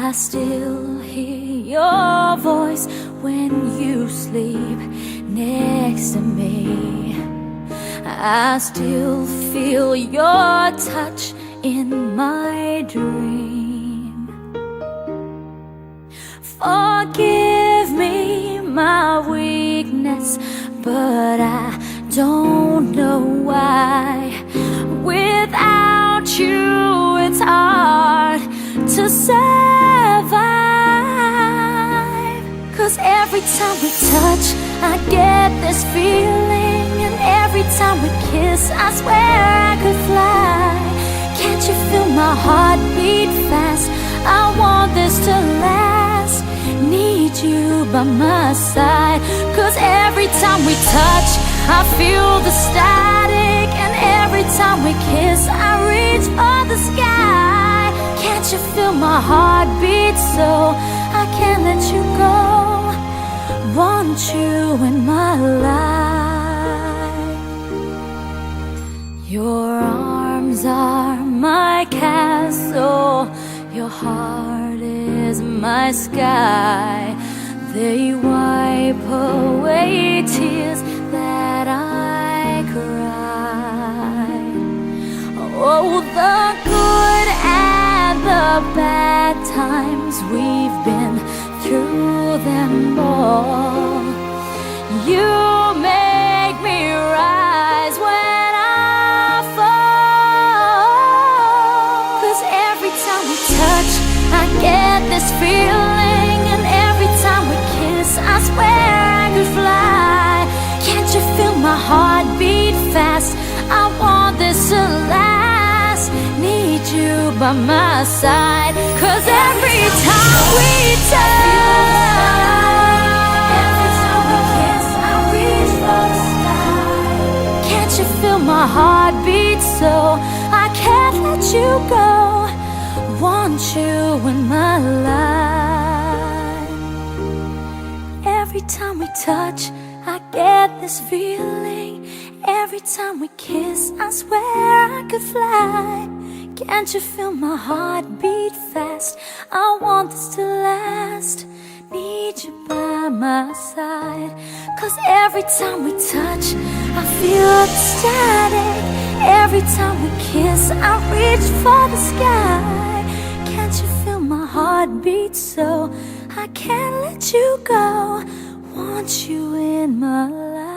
I still hear your voice when you sleep next to me. I still feel your touch in my dream. Forgive me my weakness, but I don't know why. Without you, it's hard to survive. 'Cause every time we touch, I get this feeling. And every time we kiss, I swear I could fly. Can't you feel my heart beat fast? I want this to last. Need you by my side. 'Cause every time we touch, I feel the static. And every time we kiss, I reach for the sky. Can't you feel my heart beat so I can't let you go? Want you in my life. Your arms are my castle. Your heart is my sky. They wipe away tears that I cried. Oh, the good and the bad times, we've been through them all. You make me rise when I fall. 'Cause every time we touch, I get this feeling. And every time we kiss, I swear I could fly. Can't you feel my heart beat fast? I want this to last. Need you by my side. 'Cause every time we touch, every time we kiss, I reach for the sky. Can't you feel my heart beat so I can't let you go? Want you in my life. Every time we touch, I get this feeling. Every time we kiss, I swear I could fly. Can't you feel my heart beat fast? I want this to last. Need you by my side. 'Cause every time we touch, I feel the static. Every time we kiss, I reach for the sky. Can't you feel my heart beat so I can't let you go? Want you in my life.